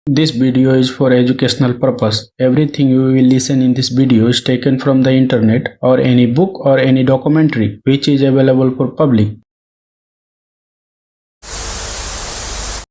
This video is for educational purpose. Everything you will listen in this video is taken from the internet or any book or any documentary which is available for public.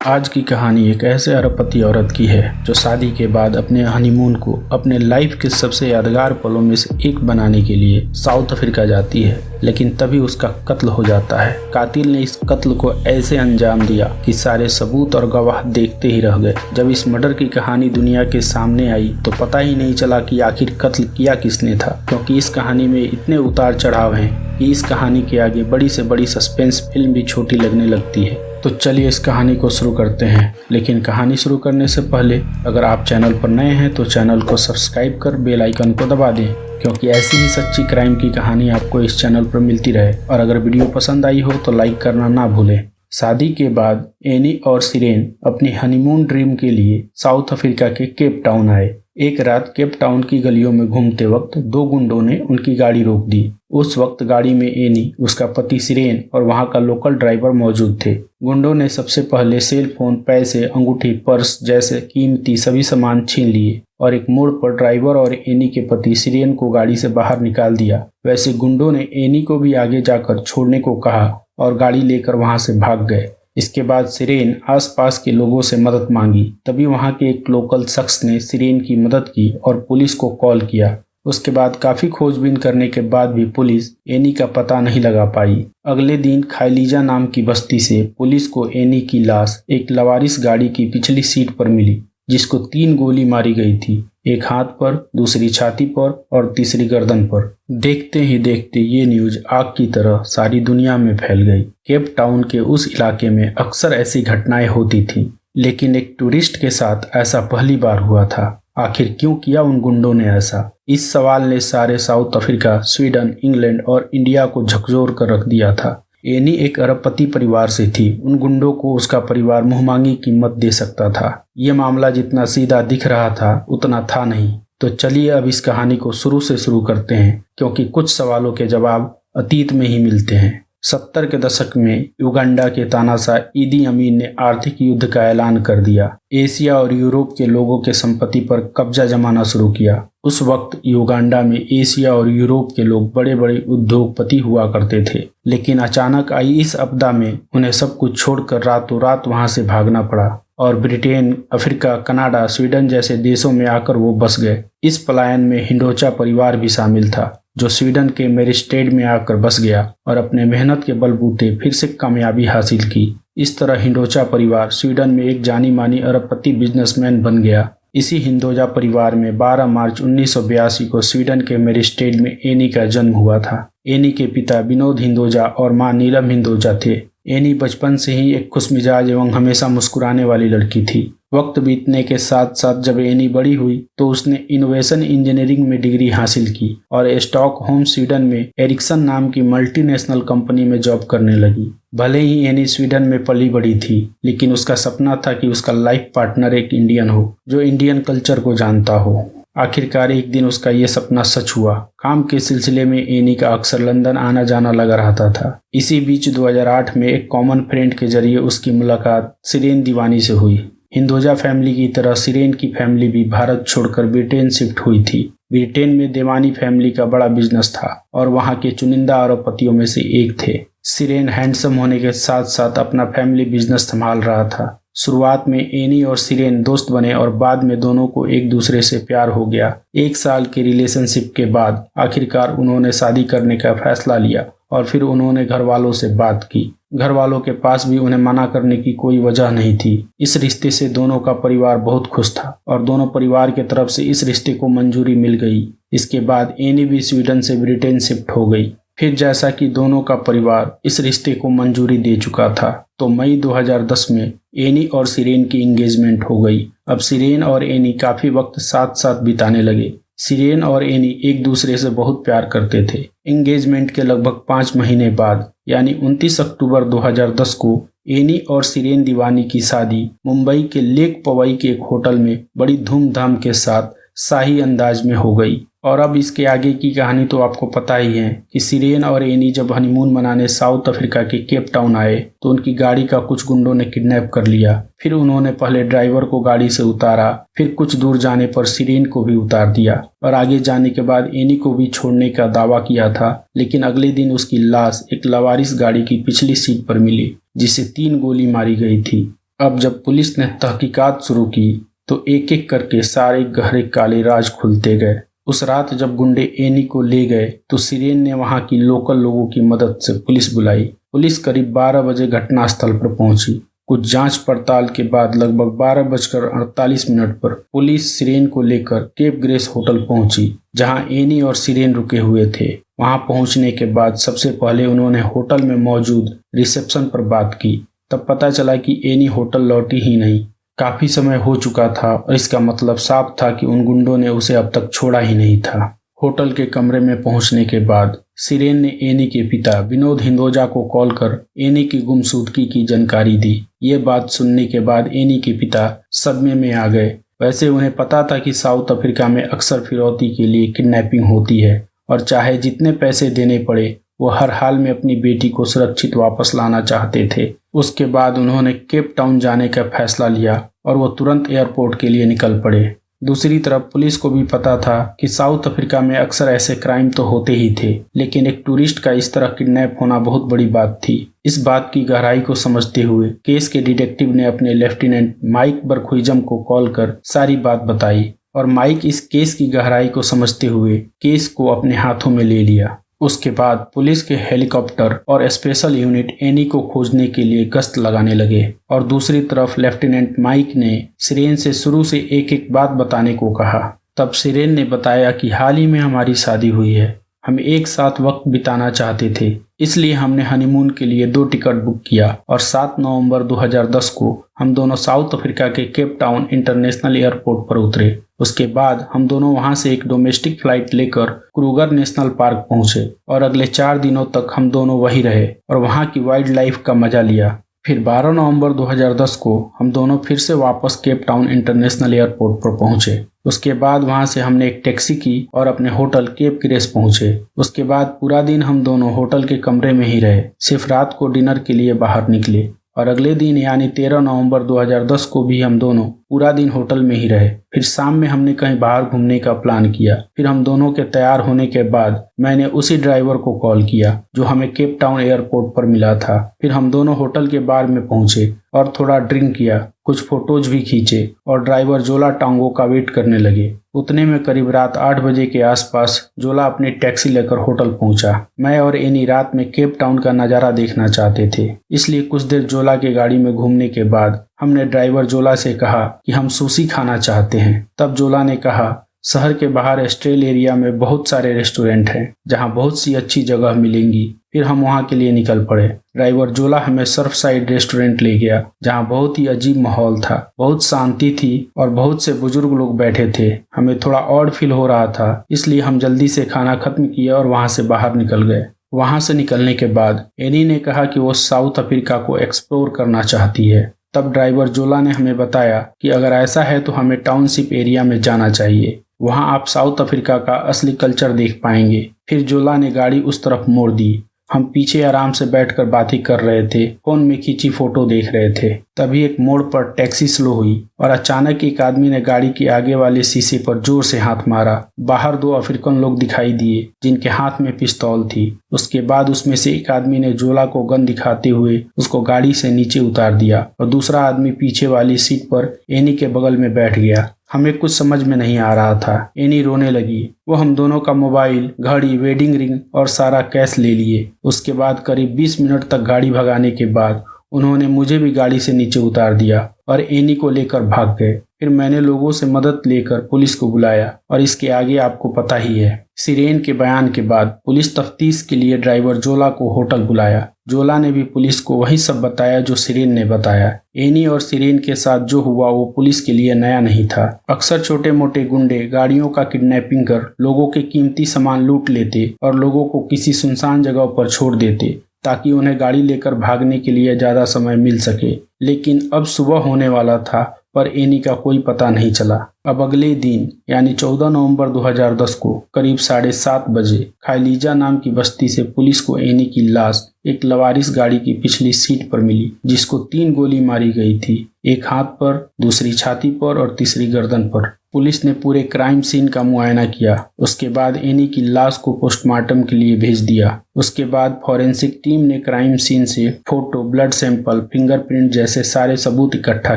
आज की कहानी एक ऐसे अरबपति औरत की है जो शादी के बाद अपने हनीमून को अपने लाइफ के सबसे यादगार पलों में से एक बनाने के लिए साउथ अफ्रीका जाती है, लेकिन तभी उसका कत्ल हो जाता है। कातिल ने इस कत्ल को ऐसे अंजाम दिया कि सारे सबूत और गवाह देखते ही रह गए। जब इस मर्डर की कहानी दुनिया के सामने आई तो पता ही नहीं चला कि आखिर कत्ल किया किसने था, क्योंकि इस कहानी में इतने उतार चढ़ाव हैं कि इस कहानी के आगे बड़ी से बड़ी सस्पेंस फिल्म भी छोटी लगने लगती है। तो चलिए इस कहानी को शुरू करते हैं। लेकिन कहानी शुरू करने से पहले अगर आप चैनल पर नए हैं तो चैनल को सब्सक्राइब कर बेल आइकन को दबा दें, क्योंकि ऐसी ही सच्ची क्राइम की कहानी आपको इस चैनल पर मिलती रहे। और अगर वीडियो पसंद आई हो तो लाइक करना ना भूलें। शादी के बाद एनी और सिरेन अपनी हनीमून ड्रीम के लिए साउथ अफ्रीका के केप टाउन आए। एक रात केप टाउन की गलियों में घूमते वक्त दो गुंडों ने उनकी गाड़ी रोक दी। उस वक्त गाड़ी में एनी, उसका पति सिरेन और वहां का लोकल ड्राइवर मौजूद थे। गुंडों ने सबसे पहले सेल फोन, पैसे, अंगूठी, पर्स जैसे कीमती सभी सामान छीन लिए और एक मोड़ पर ड्राइवर और एनी के पति सिरेन को गाड़ी से बाहर निकाल दिया। वैसे गुंडों ने एनी को भी आगे जाकर छोड़ने को कहा और गाड़ी लेकर वहां से भाग गए। इसके बाद सिरेन आसपास के लोगों से मदद मांगी। तभी वहां के एक लोकल शख्स ने सिरेन की मदद की और पुलिस को कॉल किया। उसके बाद काफी खोजबीन करने के बाद भी पुलिस एनी का पता नहीं लगा पाई। अगले दिन खायलीजा नाम की बस्ती से पुलिस को एनी की लाश एक लवारिस गाड़ी की पिछली सीट पर मिली, जिसको 3 गोली मारी गई थी, एक हाथ पर, दूसरी छाती पर और तीसरी गर्दन पर। देखते ही देखते ये न्यूज आग की तरह सारी दुनिया में फैल गई। केप टाउन के उस इलाके में अक्सर ऐसी घटनाएं होती थीं, लेकिन एक टूरिस्ट के साथ ऐसा पहली बार हुआ था। आखिर क्यों किया उन गुंडों ने ऐसा? इस सवाल ने सारे साउथ अफ्रीका, स्वीडन, इंग्लैंड और इंडिया को झकझोर कर रख दिया था। एनी एक अरबपति परिवार से थी। उन गुंडों को उसका परिवार मुंहमांगी कीमत दे सकता था। ये मामला जितना सीधा दिख रहा था उतना था नहीं। तो चलिए अब इस कहानी को शुरू से शुरू करते हैं, क्योंकि कुछ सवालों के जवाब अतीत में ही मिलते हैं। 70 के दशक में युगांडा के तानाशाह ईदी अमीन ने आर्थिक युद्ध का ऐलान कर दिया। एशिया और यूरोप के लोगों के संपत्ति पर कब्जा जमाना शुरू किया। उस वक्त युगांडा में एशिया और यूरोप के लोग बड़े बड़े उद्योगपति हुआ करते थे, लेकिन अचानक आई इस आपदा में उन्हें सब कुछ छोड़कर रातों रात वहां से भागना पड़ा और ब्रिटेन, अफ्रीका, कनाडा, स्वीडन जैसे देशों में आकर वो बस गए। इस पलायन में हिंडोचा परिवार भी शामिल था, जो स्वीडन के मेरिस्टेड में आकर बस गया और अपने मेहनत के बलबूते फिर से कामयाबी हासिल की। इस तरह हिंडोचा परिवार स्वीडन में एक जानी मानी अरबपति बिजनेसमैन बन गया। इसी हिंदोजा परिवार में 12 मार्च 1982 को स्वीडन के मेरिस्टेड में एनी का जन्म हुआ था। एनी के पिता विनोद हिंदोजा और मां नीलम हिंदोजा थे। एनी बचपन से ही एक खुशमिजाज एवं हमेशा मुस्कुराने वाली लड़की थी। वक्त बीतने के साथ साथ जब एनी बड़ी हुई तो उसने इनोवेशन इंजीनियरिंग में डिग्री हासिल की और स्टॉकहोम, स्वीडन में एरिक्सन नाम की मल्टीनेशनल कंपनी में जॉब करने लगी। भले ही एनी स्वीडन में पली बड़ी थी, लेकिन उसका सपना था कि उसका लाइफ पार्टनर एक इंडियन हो, जो इंडियन कल्चर को जानता हो। आखिरकार एक दिन उसका ये सपना सच हुआ। काम के सिलसिले में एनी का अक्सर लंदन आना जाना लगा रहता था। इसी बीच 2008 में एक कॉमन फ्रेंड के जरिए उसकी मुलाकात सिरेन दीवानी से हुई। हिंदोजा फैमिली की तरह सिरेन की फैमिली भी भारत छोड़कर ब्रिटेन शिफ्ट हुई थी। ब्रिटेन में देवानी फैमिली का बड़ा बिजनेस था और वहां के चुनिंदा अरबपतियों में से एक थे। सिरेन हैंडसम होने के साथ साथ अपना फैमिली बिजनेस संभाल रहा था। शुरुआत में एनी और सिरेन दोस्त बने और बाद में दोनों को एक दूसरे से प्यार हो गया। 1 साल के रिलेशनशिप के बाद आखिरकार उन्होंने शादी करने का फैसला लिया और फिर उन्होंने घर वालों से बात की। घर वालों के पास भी उन्हें मना करने की कोई वजह नहीं थी। इस रिश्ते से दोनों का परिवार बहुत खुश था और दोनों परिवार के तरफ से इस रिश्ते को मंजूरी मिल गई। इसके बाद एनी भी स्वीडन से ब्रिटेन शिफ्ट हो गई। फिर जैसा कि दोनों का परिवार इस रिश्ते को मंजूरी दे चुका था, तो मई 2010 में एनी और सिरेन की एंगेजमेंट हो गई। अब सिरेन और एनी काफी वक्त साथ साथ बिताने लगे। सिरेन और एनी एक दूसरे से बहुत प्यार करते थे। एंगेजमेंट के लगभग 5 महीने बाद यानी 29 अक्टूबर 2010 को एनी और सिरेन दीवानी की शादी मुंबई के लेक पवई के एक होटल में बड़ी धूमधाम के साथ शाही अंदाज में हो गई। और अब इसके आगे की कहानी तो आपको पता ही है कि सिरेन और एनी जब हनीमून मनाने साउथ अफ्रीका के केप टाउन आए तो उनकी गाड़ी का कुछ गुंडों ने किडनैप कर लिया। फिर उन्होंने पहले ड्राइवर को गाड़ी से उतारा, फिर कुछ दूर जाने पर सिरेन को भी उतार दिया और आगे जाने के बाद एनी को भी छोड़ने का दावा किया था। लेकिन अगले दिन उसकी लाश एक लवारिस गाड़ी की पिछली सीट पर मिली जिसे 3 गोली मारी गई थी। अब जब पुलिस ने तहकीकात शुरू की तो एक एक करके सारे गहरे काले राज खुलते गए। उस रात जब गुंडे एनी को ले गए तो सिरेन ने वहां की लोकल लोगों की मदद से पुलिस बुलाई। पुलिस करीब 12 बजे घटनास्थल पर पहुंची। कुछ जांच पड़ताल के बाद लगभग 12:48 पर पुलिस सिरेन को लेकर केप ग्रेस होटल पहुंची जहां एनी और सिरेन रुके हुए थे। वहां पहुंचने के बाद सबसे पहले उन्होंने होटल में मौजूद रिसेप्शन पर बात की। तब पता चला कि एनी होटल लौटी ही नहीं। काफी समय हो चुका था और इसका मतलब साफ था कि उन गुंडों ने उसे अब तक छोड़ा ही नहीं था। होटल के कमरे में पहुंचने के बाद सिरेन ने एनी के पिता विनोद हिंदोजा को कॉल कर एनी की गुमशुदगी की जानकारी दी। ये बात सुनने के बाद एनी के पिता सदमे में आ गए। वैसे उन्हें पता था कि साउथ अफ्रीका में अक्सर फिरौती के लिए किडनैपिंग होती है और चाहे जितने पैसे देने पड़े वो हर हाल में अपनी बेटी को सुरक्षित वापस लाना चाहते थे। उसके बाद उन्होंने केप टाउन जाने का फैसला लिया और वो तुरंत एयरपोर्ट के लिए निकल पड़े। दूसरी तरफ पुलिस को भी पता था कि साउथ अफ्रीका में अक्सर ऐसे क्राइम तो होते ही थे, लेकिन एक टूरिस्ट का इस तरह किडनैप होना बहुत बड़ी बात थी। इस बात की गहराई को समझते हुए केस के डिटेक्टिव ने अपने लेफ्टिनेंट माइक बरखुइजम को कॉल कर सारी बात बताई और माइक इस केस की गहराई को समझते हुए केस को अपने हाथों में ले लिया। उसके बाद पुलिस के हेलीकॉप्टर और स्पेशल यूनिट एनी को खोजने के लिए गश्त लगाने लगे और दूसरी तरफ लेफ्टिनेंट माइक ने सिरेन से शुरू से एक एक बात बताने को कहा। तब सिरेन ने बताया कि हाल ही में हमारी शादी हुई है, हम एक साथ वक्त बिताना चाहते थे, इसलिए हमने हनीमून के लिए 2 टिकट बुक किया और 7 नवंबर 2010 को हम दोनों साउथ अफ्रीका के केप टाउन इंटरनेशनल एयरपोर्ट पर उतरे। उसके बाद हम दोनों वहां से एक डोमेस्टिक फ्लाइट लेकर क्रूगर नेशनल पार्क पहुंचे और अगले 4 दिनों तक हम दोनों वहीं रहे और वहां की वाइल्ड लाइफ का मजा लिया। फिर 12 नवंबर 2010 को हम दोनों फिर से वापस केप टाउन इंटरनेशनल एयरपोर्ट पर पहुंचे। उसके बाद वहां से हमने एक टैक्सी की और अपने होटल केप ग्रेस पहुंचे। उसके बाद पूरा दिन हम दोनों होटल के कमरे में ही रहे, सिर्फ रात को डिनर के लिए बाहर निकले और अगले दिन यानी 13 नवंबर 2010 को भी हम दोनों पूरा दिन होटल में ही रहे। फिर शाम में हमने कहीं बाहर घूमने का प्लान किया। फिर हम दोनों के तैयार होने के बाद मैंने उसी ड्राइवर को कॉल किया जो हमें केप टाउन एयरपोर्ट पर मिला था। फिर हम दोनों होटल के बार में पहुंचे और थोड़ा ड्रिंक किया, कुछ फोटोज भी खींचे और ड्राइवर जोला टांगो का वेट करने लगे। उतने में करीब रात 8 बजे के आसपास जोला अपनी टैक्सी लेकर होटल पहुंचा। मैं और एनी रात में केप टाउन का नज़ारा देखना चाहते थे, इसलिए कुछ देर जोला की गाड़ी में घूमने के बाद हमने ड्राइवर जोला से कहा कि हम सुशी खाना चाहते हैं। तब जोला ने कहा शहर के बाहर एस्ट्रेल एरिया में बहुत सारे रेस्टोरेंट हैं जहां बहुत सी अच्छी जगह मिलेंगी। फिर हम वहां के लिए निकल पड़े। ड्राइवर जोला हमें सर्फ साइड रेस्टोरेंट ले गया जहां बहुत ही अजीब माहौल था, बहुत शांति थी और बहुत से बुजुर्ग लोग बैठे थे। हमें थोड़ा ऑड फील हो रहा था, इसलिए हम जल्दी से खाना खत्म किया और वहां से बाहर निकल गए। वहां से निकलने के बाद एनी ने कहा कि वो साउथ अफ्रीका को एक्सप्लोर करना चाहती है। तब ड्राइवर जोला ने हमें बताया कि अगर ऐसा है तो हमें टाउनशिप एरिया में जाना चाहिए, वहां आप साउथ अफ्रीका का असली कल्चर देख पाएंगे। फिर जोला ने गाड़ी उस तरफ मोड़ दी। हम पीछे आराम से बैठकर बातें कर रहे थे, फोन में खींची फोटो देख रहे थे। तभी एक मोड़ पर टैक्सी स्लो हुई और अचानक एक आदमी ने गाड़ी के आगे वाले शीशे पर जोर से हाथ मारा। बाहर 2 अफ्रीकन लोग दिखाई दिए जिनके हाथ में पिस्तौल थी। उसके बाद उसमें से एक आदमी ने जोला को गन दिखाते हुए उसको गाड़ी से नीचे उतार दिया और दूसरा आदमी पीछे वाली सीट पर एनी के बगल में बैठ गया। हमें कुछ समझ में नहीं आ रहा था। एनी रोने लगी। वो हम दोनों का मोबाइल, घड़ी, वेडिंग रिंग और सारा कैश ले लिए। उसके बाद करीब 20 मिनट तक गाड़ी भगाने के बाद उन्होंने मुझे भी गाड़ी से नीचे उतार दिया और एनी को लेकर भाग गए। फिर मैंने लोगों से मदद लेकर पुलिस को बुलाया और इसके आगे आपको पता ही है। सिरेन के बयान के बाद पुलिस तफ्तीश के लिए ड्राइवर जोला को होटल बुलाया। जोला ने भी पुलिस को वही सब बताया जो सिरेन ने बताया। एनी और सिरेन के साथ जो हुआ वो पुलिस के लिए नया नहीं था। अक्सर छोटे मोटे गुंडे गाड़ियों का किडनैपिंग कर लोगों के कीमती सामान लूट लेते और लोगों को किसी सुनसान जगह पर छोड़ देते ताकि उन्हें गाड़ी लेकर भागने के लिए ज्यादा समय मिल सके। लेकिन अब सुबह होने वाला था पर एनी का कोई पता नहीं चला। अब अगले दिन यानी 14 नवंबर 2010 को करीब 7:30 बजे खायलीजा नाम की बस्ती से पुलिस को एनी की लाश एक लवारिस गाड़ी की पिछली सीट पर मिली, जिसको 3 गोली मारी गई थी, एक हाथ पर, दूसरी छाती पर और तीसरी गर्दन पर। पुलिस ने पूरे क्राइम सीन का मुआयना किया। उसके बाद एनी की लाश को पोस्टमार्टम के लिए भेज दिया। उसके बाद फॉरेंसिक टीम ने क्राइम सीन से फोटो, ब्लड सैंपल, फिंगरप्रिंट जैसे सारे सबूत इकट्ठा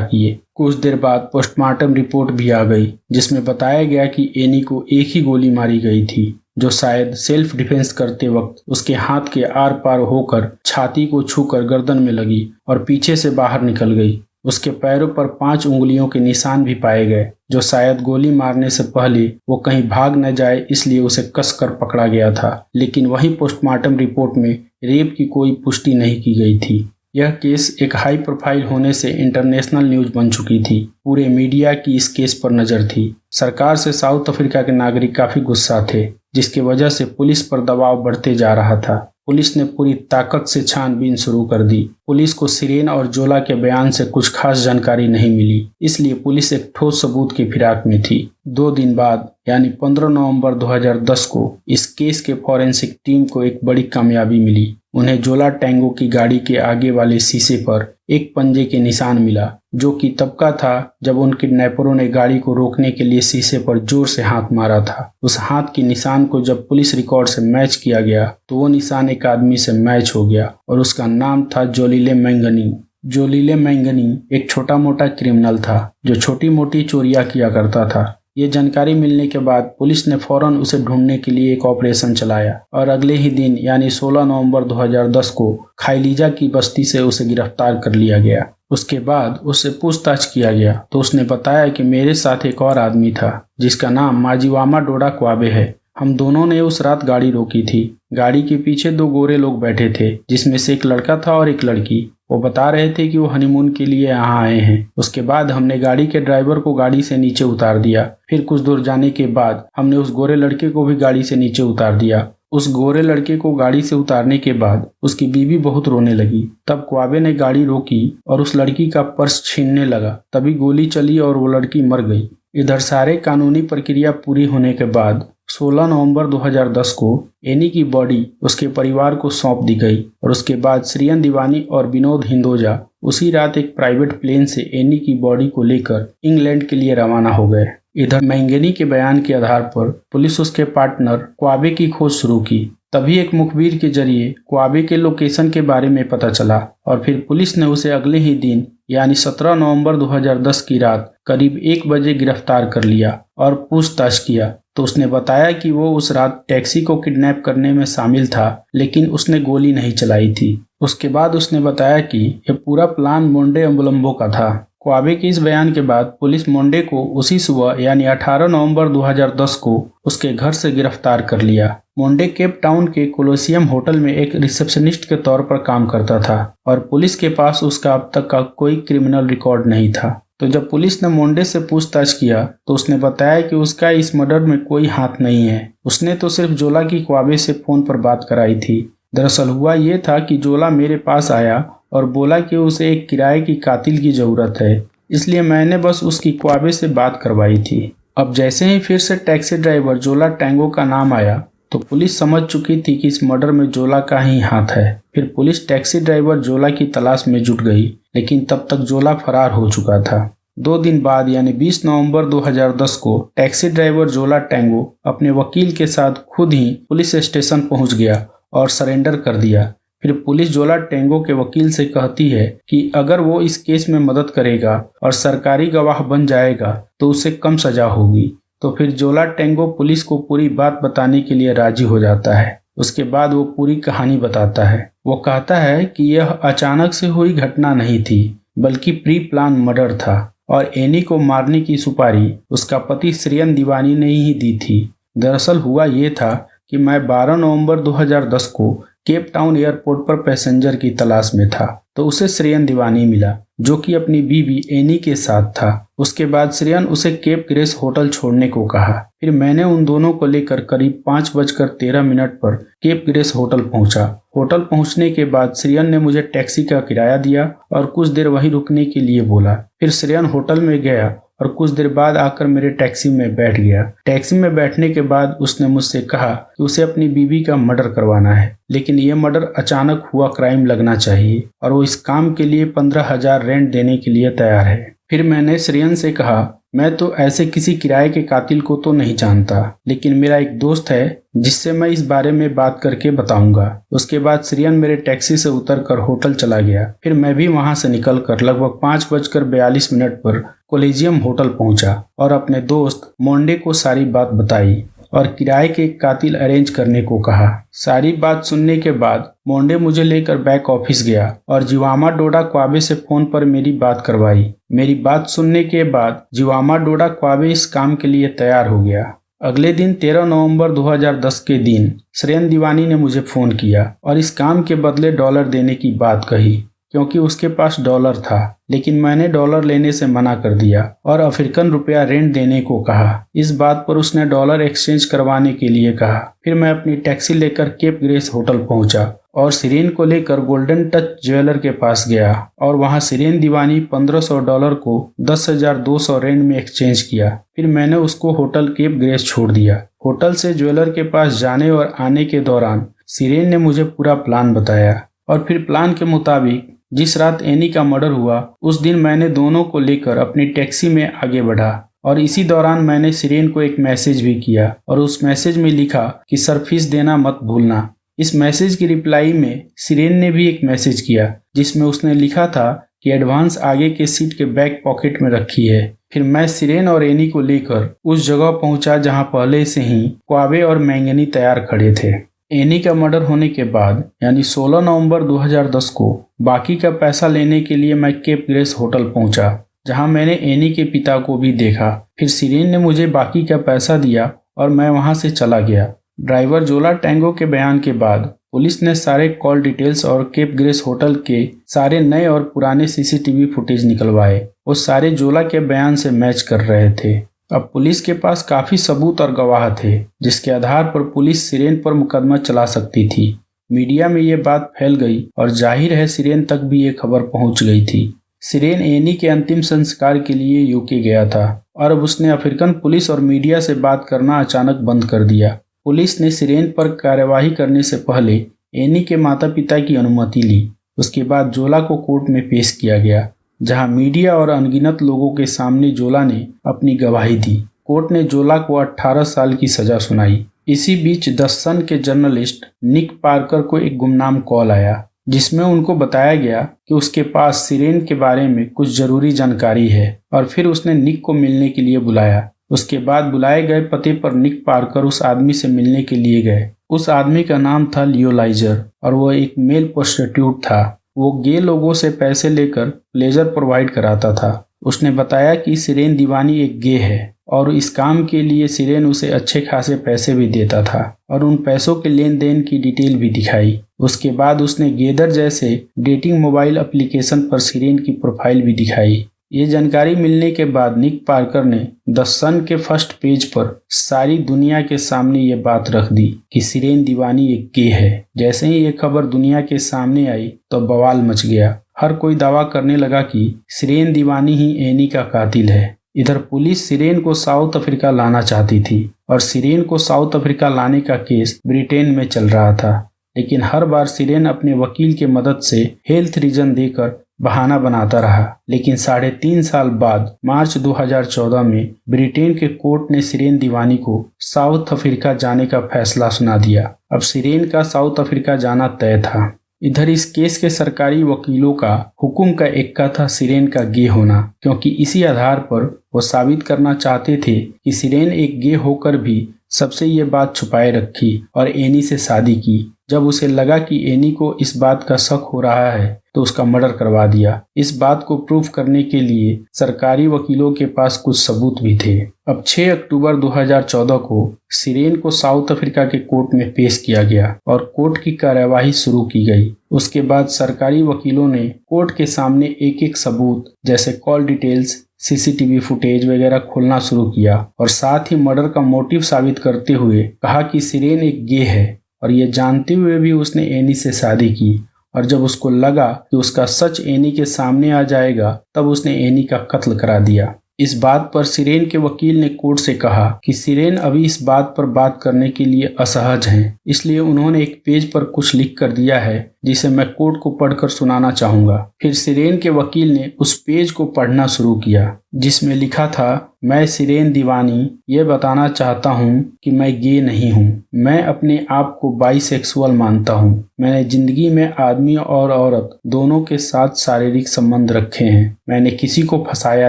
किए। कुछ देर बाद पोस्टमार्टम रिपोर्ट भी आ गई, जिसमें बताया गया कि एनी को एक ही गोली मारी गई थी, जो शायद सेल्फ डिफेंस करते वक्त उसके हाथ के आर पार होकर छाती को छूकर गर्दन में लगी और पीछे से बाहर निकल गई। उसके पैरों पर 5 उंगलियों के निशान भी पाए गए, जो शायद गोली मारने से पहले वो कहीं भाग न जाए इसलिए उसे कसकर पकड़ा गया था। लेकिन वहीं पोस्टमार्टम रिपोर्ट में रेप की कोई पुष्टि नहीं की गई थी। यह केस एक हाई प्रोफाइल होने से इंटरनेशनल न्यूज बन चुकी थी। पूरे मीडिया की इस केस पर नजर थी। सरकार से साउथ अफ्रीका के नागरिक काफी गुस्सा थे, जिसकी वजह से पुलिस पर दबाव बढ़ते जा रहा था। पुलिस ने पूरी ताकत से छानबीन शुरू कर दी। पुलिस को सिरेन और जोला के बयान से कुछ खास जानकारी नहीं मिली, इसलिए पुलिस एक ठोस सबूत की फिराक में थी। 2 दिन बाद यानी 15 नवंबर 2010 को इस केस के फॉरेंसिक टीम को एक बड़ी कामयाबी मिली। उन्हें जोला टैंगो की गाड़ी के आगे वाले शीशे पर एक पंजे के निशान मिला, जो कि तब का था जब उन किडनैपरों ने गाड़ी को रोकने के लिए शीशे पर जोर से हाथ मारा था। उस हाथ के निशान को जब पुलिस रिकॉर्ड से मैच किया गया तो वो निशान एक आदमी से मैच हो गया और उसका नाम था जोलिले मैंगनी। जोलिले मैंगनी एक छोटा मोटा क्रिमिनल था जो छोटी मोटी चोरियां किया करता था। ये जानकारी मिलने के बाद पुलिस ने फौरन उसे ढूंढने के लिए एक ऑपरेशन चलाया और अगले ही दिन यानी 16 नवंबर 2010 को खायलीजा की बस्ती से उसे गिरफ्तार कर लिया गया। उसके बाद उससे पूछताछ किया गया तो उसने बताया कि मेरे साथ एक और आदमी था जिसका नाम माजिवामा डोडा क्वाबे है। हम दोनों ने उस रात गाड़ी रोकी थी। गाड़ी के पीछे 2 गोरे लोग बैठे थे, जिसमें से एक लड़का था और एक लड़की। वो बता रहे थे कि वो हनीमून के लिए यहाँ आए हैं। उसके बाद हमने गाड़ी के ड्राइवर को गाड़ी से नीचे उतार दिया। फिर कुछ दूर जाने के बाद हमने उस गोरे लड़के को भी गाड़ी से नीचे उतार दिया। उस गोरे लड़के को गाड़ी से उतारने के बाद उसकी बीवी बहुत रोने लगी। तब क्वाबे ने गाड़ी रोकी और उस लड़की का पर्स छीनने लगा। तभी गोली चली और वो लड़की मर गई। इधर सारे कानूनी प्रक्रिया पूरी होने के बाद 16 नवंबर 2010 को एनी की बॉडी उसके परिवार को सौंप दी गई और उसके बाद श्रियन दीवानी और विनोद हिंदोजा उसी रात एक प्राइवेट प्लेन से एनी की बॉडी को लेकर इंग्लैंड के लिए रवाना हो गए। इधर मैंगनी के बयान के आधार पर पुलिस उसके पार्टनर क्वाबे की खोज शुरू की। तभी एक मुखबिर के जरिए क्वाबे के लोकेशन के बारे में पता चला और फिर पुलिस ने उसे अगले ही दिन यानी 17 नवंबर 2010 की रात करीब 1 बजे गिरफ्तार कर लिया और पूछताछ किया तो उसने बताया कि वो उस रात टैक्सी को किडनैप करने में शामिल था, लेकिन उसने गोली नहीं चलाई थी। उसके बाद उसने बताया कि यह पूरा प्लान मोंडे अम्बुलम्बो का था। क्वाबे के इस बयान के बाद पुलिस मोंडे को उसी सुबह यानी 18 नवंबर 2010 को उसके घर से गिरफ्तार कर लिया। मोंडे केप टाउन के कोलोसियम होटल में एक रिसेप्शनिस्ट के तौर पर काम करता था और पुलिस के पास उसका अब तक का कोई क्रिमिनल रिकॉर्ड नहीं था। तो जब पुलिस ने मोंडे से पूछताछ किया तो उसने बताया कि उसका इस मर्डर में कोई हाथ नहीं है। उसने तो सिर्फ जोला की क्वाबे से फोन पर बात कराई थी। दरअसल हुआ ये था कि जोला मेरे पास आया और बोला कि उसे एक किराए की कातिल की ज़रूरत है, इसलिए मैंने बस उसकी क्वाबे से बात करवाई थी। अब जैसे ही फिर से टैक्सी ड्राइवर जोला टैंगो का नाम आया तो पुलिस समझ चुकी थी कि इस मर्डर में जोला का ही हाथ है। फिर पुलिस टैक्सी ड्राइवर जोला की तलाश में जुट गई, लेकिन तब तक जोला फरार हो चुका था। 2 दिन बाद यानी 20 नवंबर 2010 को टैक्सी ड्राइवर जोला टैंगो अपने वकील के साथ खुद ही पुलिस स्टेशन पहुंच गया और सरेंडर कर दिया। फिर पुलिस जोला टैंगो के वकील से कहती है कि अगर वो इस केस में मदद करेगा और सरकारी गवाह बन जाएगा तो उसे कम सजा होगी। तो फिर जोला टैंगो पुलिस को पूरी बात बताने के लिए राजी हो जाता है। उसके बाद वो पूरी कहानी बताता है। वो कहता है कि यह अचानक से हुई घटना नहीं थी, बल्कि प्री प्लान मर्डर था और एनी को मारने की सुपारी उसका पति श्रियन दीवानी ने ही दी थी। दरअसल हुआ ये था कि मैं 12 नवंबर 2010 को केप टाउन एयरपोर्ट पर पैसेंजर की तलाश में था तो उसे श्रेयन दीवानी मिला, जो कि अपनी बीवी एनी के साथ था। उसके बाद श्रेयन उसे केप ग्रेस होटल छोड़ने को कहा। फिर मैंने उन दोनों को लेकर करीब 5:13 पर केप ग्रेस होटल पहुंचा। होटल पहुंचने के बाद श्रेयन ने मुझे टैक्सी का किराया दिया और कुछ देर वहीं रुकने के लिए बोला। फिर श्रेयन होटल में गया और कुछ देर बाद आकर मेरे टैक्सी में बैठ गया। टैक्सी में बैठने के बाद उसने मुझसे कहा कि उसे अपनी बीवी का मर्डर करवाना है, लेकिन यह मर्डर अचानक हुआ क्राइम लगना चाहिए और वो इस काम के लिए 15,000 रेंट देने के लिए तैयार है। फिर मैंने श्रेयन से कहा, मैं तो ऐसे किसी किराए के कातिल को तो नहीं जानता, लेकिन मेरा एक दोस्त है जिससे मैं इस बारे में बात करके बताऊंगा। उसके बाद श्रेयन मेरे टैक्सी से उतरकर होटल चला गया। फिर मैं भी वहां से निकलकर लगभग 5:42 पर कोलेजियम होटल पहुंचा और अपने दोस्त मोंडे को सारी बात बताई और किराए के एक कातिल अरेंज करने को कहा। सारी बात सुनने के बाद मोंडे मुझे लेकर बैक ऑफिस गया और जिवामा डोडा क्वाबे से फोन पर मेरी बात करवाई। मेरी बात सुनने के बाद जिवामा डोडा क्वाबे इस काम के लिए तैयार हो गया। अगले दिन 13 नवंबर 2010 के दिन श्रेयन दीवानी ने मुझे फोन किया और इस काम के बदले डॉलर देने की बात कही, क्योंकि उसके पास डॉलर था, लेकिन मैंने डॉलर लेने से मना कर दिया और अफ्रीकन रुपया रेंट देने को कहा। इस बात पर उसने डॉलर एक्सचेंज करवाने के लिए कहा। फिर मैं अपनी टैक्सी लेकर केप ग्रेस होटल पहुंचा और सिरेन को लेकर गोल्डन टच ज्वेलर के पास गया और वहां सिरेन दीवानी $1500 को 10,200 रेंट में एक्सचेंज किया। फिर मैंने उसको होटल केप ग्रेस छोड़ दिया। होटल से ज्वेलर के पास जाने और आने के दौरान सिरेन ने मुझे पूरा प्लान बताया और फिर प्लान के मुताबिक जिस रात एनी का मर्डर हुआ उस दिन मैंने दोनों को लेकर अपनी टैक्सी में आगे बढ़ा और इसी दौरान मैंने सिरेन को एक मैसेज भी किया और उस मैसेज में लिखा कि सर फीस देना मत भूलना। इस मैसेज की रिप्लाई में सिरेन ने भी एक मैसेज किया जिसमें उसने लिखा था कि एडवांस आगे के सीट के बैक पॉकेट में रखी है। फिर मैं सिरेन और एनी को लेकर उस जगह पहुंचा जहां पहले से ही क्वाबे और मैंगनी तैयार खड़े थे। एनी का मर्डर होने के बाद यानी 16 नवंबर 2010 को बाकी का पैसा लेने के लिए मैं केप ग्रेस होटल पहुंचा, जहां मैंने एनी के पिता को भी देखा। फिर सिरेन ने मुझे बाकी का पैसा दिया और मैं वहां से चला गया। ड्राइवर जोला टैंगो के बयान के बाद पुलिस ने सारे कॉल डिटेल्स और केप ग्रेस होटल के सारे नए और पुराने सीसीटीवी फुटेज निकलवाए। वो सारे जोला के बयान से मैच कर रहे थे। अब पुलिस के पास काफी सबूत और गवाह थे, जिसके आधार पर पुलिस सिरेन पर मुकदमा चला सकती थी। मीडिया में ये बात फैल गई और जाहिर है सिरेन तक भी ये खबर पहुंच गई थी। सिरेन एनी के अंतिम संस्कार के लिए यूके गया था और अब उसने अफ्रीकन पुलिस और मीडिया से बात करना अचानक बंद कर दिया। पुलिस ने सिरेन पर कार्यवाही करने से पहले एनी के माता पिता की अनुमति ली। उसके बाद जोला को कोर्ट में पेश किया गया, जहां मीडिया और अनगिनत लोगों के सामने जोला ने अपनी गवाही दी। कोर्ट ने जोला को 18 साल की सजा सुनाई। इसी बीच द सन के जर्नलिस्ट निक पार्कर को एक गुमनाम कॉल आया, जिसमें उनको बताया गया कि उसके पास सिरेन के बारे में कुछ जरूरी जानकारी है और फिर उसने निक को मिलने के लिए बुलाया। उसके बाद बुलाए गए पते पर निक पार्कर उस आदमी से मिलने के लिए गए। उस आदमी का नाम था लियो लाइजर और वह एक मेल प्रोस्टिट्यूट था। वो गे लोगों से पैसे लेकर प्लेजर प्रोवाइड कराता था। उसने बताया कि सिरेन दीवानी एक गे है और इस काम के लिए सिरेन उसे अच्छे खासे पैसे भी देता था और उन पैसों के लेन देन की डिटेल भी दिखाई। उसके बाद उसने गेदर जैसे डेटिंग मोबाइल एप्लीकेशन पर सिरेन की प्रोफाइल भी दिखाई। ये जानकारी मिलने के बाद निक पार्कर ने द सन के फर्स्ट पेज पर सारी दुनिया के सामने ये बात रख दी कि सिरेन दीवानी एक गे है। जैसे ही ये खबर दुनिया के सामने आई तो बवाल मच गया। हर कोई दावा करने लगा कि सिरेन दीवानी ही एनी का कातिल है। इधर पुलिस सिरेन को साउथ अफ्रीका लाना चाहती थी और सिरेन को साउथ अफ्रीका लाने का केस ब्रिटेन में चल रहा था, लेकिन हर बार सिरेन अपने वकील के मदद से हेल्थ रीजन देकर बहाना बनाता रहा। लेकिन 3.5 साल बाद मार्च 2014 में ब्रिटेन के कोर्ट ने सिरेन दीवानी को साउथ अफ्रीका जाने का फैसला सुना दिया। अब सिरेन का साउथ अफ्रीका जाना तय था। इधर इस केस के सरकारी वकीलों का हुक्म का एक्का था सिरेन का गे होना, क्योंकि इसी आधार पर वो साबित करना चाहते थे कि सिरेन एक गे होकर भी सबसे ये बात छुपाए रखी और एनी से शादी की, जब उसे लगा कि एनी को इस बात का शक हो रहा है तो उसका मर्डर करवा दिया। इस बात को प्रूफ करने के लिए सरकारी वकीलों के पास कुछ सबूत भी थे। अब 6 अक्टूबर 2014 को सिरेन को साउथ अफ्रीका के कोर्ट में पेश किया गया और कोर्ट की कार्यवाही शुरू की गई। उसके बाद सरकारी वकीलों ने कोर्ट के सामने एक एक सबूत जैसे कॉल डिटेल्स, सीसीटीवी फुटेज वगैरह खोलना शुरू किया और साथ ही मर्डर का मोटिव साबित करते हुए कहा कि सिरेन एक गे है और ये जानते हुए भी उसने एनी से शादी की, और जब उसको लगा कि उसका सच एनी के सामने आ जाएगा तब उसने एनी का कत्ल करा दिया। इस बात पर सिरेन के वकील ने कोर्ट से कहा कि सिरेन अभी इस बात पर बात करने के लिए असहज हैं, इसलिए उन्होंने एक पेज पर कुछ लिख कर दिया है जिसे मैं कोर्ट को पढ़कर सुनाना चाहूंगा। फिर सिरेन के वकील ने उस पेज को पढ़ना शुरू किया जिसमें लिखा था, मैं सिरेन दीवानी ये बताना चाहता हूँ कि मैं गे नहीं हूँ। मैं अपने आप को बाइसेक्सुअल मानता हूँ। मैंने जिंदगी में आदमी और औरत दोनों के साथ शारीरिक संबंध रखे हैं। मैंने किसी को फंसाया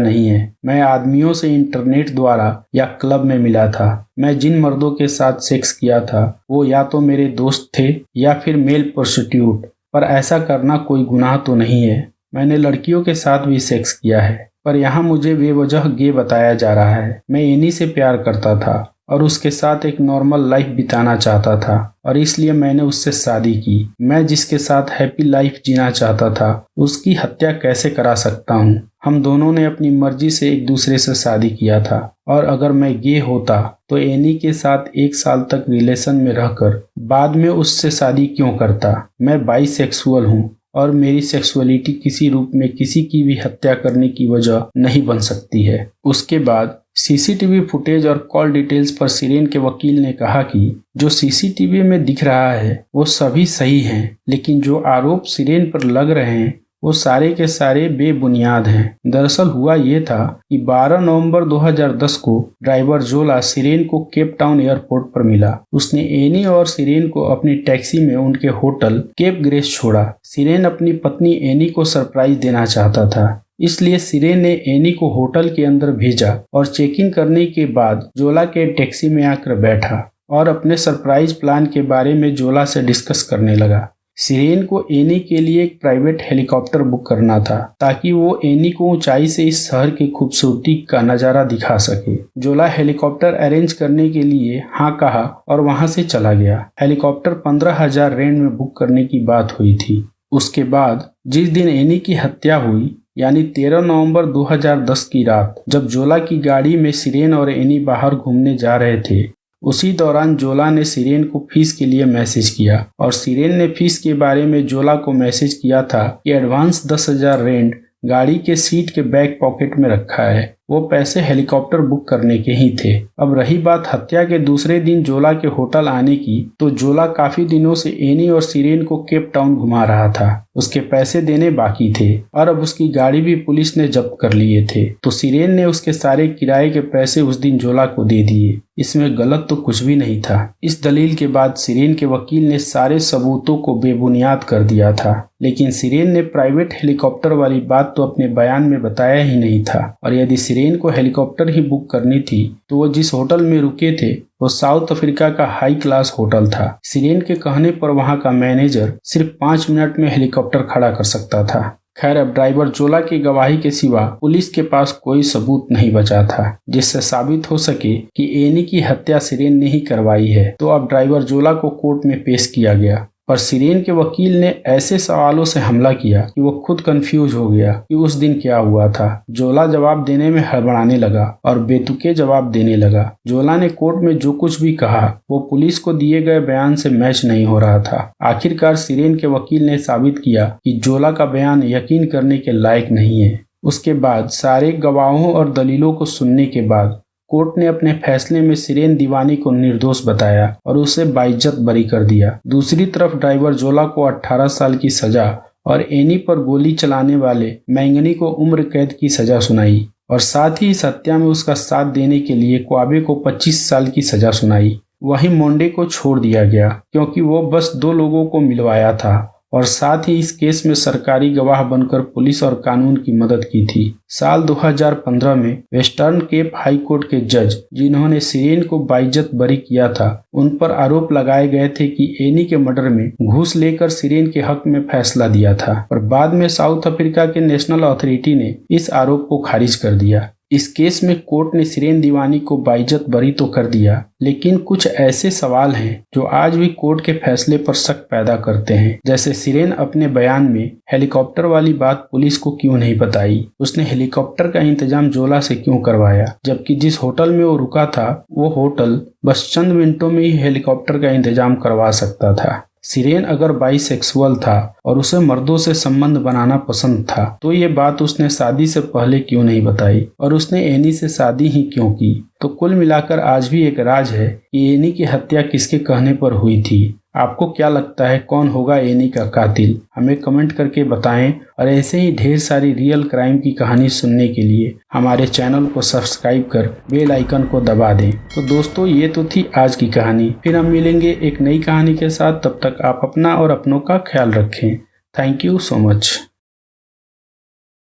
नहीं है। मैं आदमियों से इंटरनेट द्वारा या क्लब में मिला था। मैं जिन मर्दों के साथ सेक्स किया था वो या तो मेरे दोस्त थे या फिर मेल प्रोस्टिट्यूट, पर ऐसा करना कोई गुनाह तो नहीं है। मैंने लड़कियों के साथ भी सेक्स किया है, पर यहाँ मुझे बेवजह गे बताया जा रहा है। मैं एनी से प्यार करता था और उसके साथ एक नॉर्मल लाइफ बिताना चाहता था और इसलिए मैंने उससे शादी की। मैं जिसके साथ हैप्पी लाइफ जीना चाहता था उसकी हत्या कैसे करा सकता हूँ? हम दोनों ने अपनी मर्जी से एक दूसरे से शादी किया था और अगर मैं गे होता तो एनी के साथ 1 साल तक रिलेशन में रहकर बाद में उससे शादी क्यों करता? मैं बाइसेक्सुअल हूँ और मेरी सेक्सुअलिटी किसी रूप में किसी की भी हत्या करने की वजह नहीं बन सकती है। उसके बाद सीसीटीवी फुटेज और कॉल डिटेल्स पर सिरेन के वकील ने कहा कि जो सीसीटीवी में दिख रहा है वो सभी सही हैं, लेकिन जो आरोप सिरेन पर लग रहे हैं वो सारे के सारे बेबुनियाद हैं। दरअसल हुआ ये था कि 12 नवंबर 2010 को ड्राइवर जोला सिरेन को केप टाउन एयरपोर्ट पर मिला। उसने एनी और सिरेन को अपनी टैक्सी में उनके होटल केप ग्रेस छोड़ा। सिरेन अपनी पत्नी एनी को सरप्राइज देना चाहता था, इसलिए सिरेन ने एनी को होटल के अंदर भेजा और चेक इन करने के बाद जोला के टैक्सी में आकर बैठा और अपने सरप्राइज प्लान के बारे में जोला से डिस्कस करने लगा। सिरेन को एनी के लिए एक प्राइवेट हेलीकॉप्टर बुक करना था ताकि वो एनी को ऊंचाई से इस शहर की खूबसूरती का नजारा दिखा सके। जोला हेलीकॉप्टर अरेंज करने के लिए हाँ कहा और वहां से चला गया। हेलीकॉप्टर 15,000 रेंड में बुक करने की बात हुई थी। उसके बाद जिस दिन एनी की हत्या हुई यानी 13 नवंबर 2010 की रात, जब जोला की गाड़ी में सिरेन और एनी बाहर घूमने जा रहे थे, उसी दौरान जोला ने सिरेन को फीस के लिए मैसेज किया और सिरेन ने फीस के बारे में जोला को मैसेज किया था कि एडवांस 10,000 रेंड गाड़ी के सीट के बैक पॉकेट में रखा है। वो पैसे हेलीकॉप्टर बुक करने के ही थे। अब रही बात हत्या के दूसरे दिन जोला के होटल आने की, तो जोला काफी दिनों से एनी और सिरेन को केप टाउन घुमा रहा था। उसके पैसे देने बाकी थे और अब उसकी गाड़ी भी पुलिस ने जब्त कर लिए थे, तो सिरेन ने उसके सारे किराए के पैसे उस दिन जोला को दे दिए। इसमें गलत तो कुछ भी नहीं था। इस दलील के बाद सिरेन के वकील ने सारे सबूतों को बेबुनियाद कर दिया था, लेकिन सिरेन ने प्राइवेट हेलीकॉप्टर वाली बात तो अपने बयान में बताया ही नहीं था। और यदि सिरेन को हेलीकॉप्टर ही बुक करनी थी तो वो जिस होटल में रुके थे वो साउथ अफ्रीका का हाई क्लास होटल था। सिरेन के कहने पर वहां का मैनेजर सिर्फ 5 मिनट में हेलीकॉप्टर खड़ा कर सकता था। खैर, अब ड्राइवर जोला की गवाही के सिवा पुलिस के पास कोई सबूत नहीं बचा था जिससे साबित हो सके कि एनी की हत्या सिरेन ने ही करवाई है। तो अब ड्राइवर जोला को कोर्ट में पेश किया गया, पर सिरेन के वकील ने ऐसे सवालों से हमला किया कि वो खुद कंफ्यूज हो गया कि उस दिन क्या हुआ था। जोला जवाब देने में हड़बड़ाने लगा और बेतुके जवाब देने लगा। जोला ने कोर्ट में जो कुछ भी कहा वो पुलिस को दिए गए बयान से मैच नहीं हो रहा था। आखिरकार सिरेन के वकील ने साबित किया कि जोला का बयान यकीन करने के लायक नहीं है। उसके बाद सारे गवाहों और दलीलों को सुनने के बाद कोर्ट ने अपने फैसले में सिरेन दीवानी को निर्दोष बताया और उसे बाइज्जत बरी कर दिया। दूसरी तरफ ड्राइवर जोला को 18 साल की सजा और एनी पर गोली चलाने वाले मैंगनी को उम्र कैद की सजा सुनाई और साथ ही इस हत्या में उसका साथ देने के लिए क्वाबे को 25 साल की सजा सुनाई। वहीं मोंडे को छोड़ दिया गया क्योंकि वो बस 2 लोगों को मिलवाया था और साथ ही इस केस में सरकारी गवाह बनकर पुलिस और कानून की मदद की थी। साल 2015 में वेस्टर्न केप हाई कोर्ट के जज जिन्होंने सिरेन को बाइज्जत बरी किया था, उन पर आरोप लगाए गए थे कि एनी के मर्डर में घूस लेकर सिरेन के हक में फैसला दिया था, पर बाद में साउथ अफ्रीका के नेशनल अथॉरिटी ने इस आरोप को खारिज कर दिया। इस केस में कोर्ट ने सिरेन दीवानी को बाइज्जत बरी तो कर दिया, लेकिन कुछ ऐसे सवाल हैं जो आज भी कोर्ट के फैसले पर शक पैदा करते हैं। जैसे सिरेन अपने बयान में हेलीकॉप्टर वाली बात पुलिस को क्यों नहीं बताई, उसने हेलीकॉप्टर का इंतजाम जोला से क्यों करवाया, जबकि जिस होटल में वो रुका था वो होटल बस चंद मिनटों में ही हेलीकॉप्टर का इंतजाम करवा सकता था। सिरेन अगर बाइसेक्सुअल था और उसे मर्दों से संबंध बनाना पसंद था, तो ये बात उसने शादी से पहले क्यों नहीं बताई और उसने एनी से शादी ही क्यों की। तो कुल मिलाकर आज भी एक राज है कि एनी की हत्या किसके कहने पर हुई थी। आपको क्या लगता है कौन होगा एनी का कातिल? हमें कमेंट करके बताएं और ऐसे ही ढेर सारी रियल क्राइम की कहानी सुनने के लिए हमारे चैनल को सब्सक्राइब कर बेल आइकन को दबा दें। तो दोस्तों, ये तो थी आज की कहानी। फिर हम मिलेंगे एक नई कहानी के साथ। तब तक आप अपना और अपनों का ख्याल रखें। Thank you so much.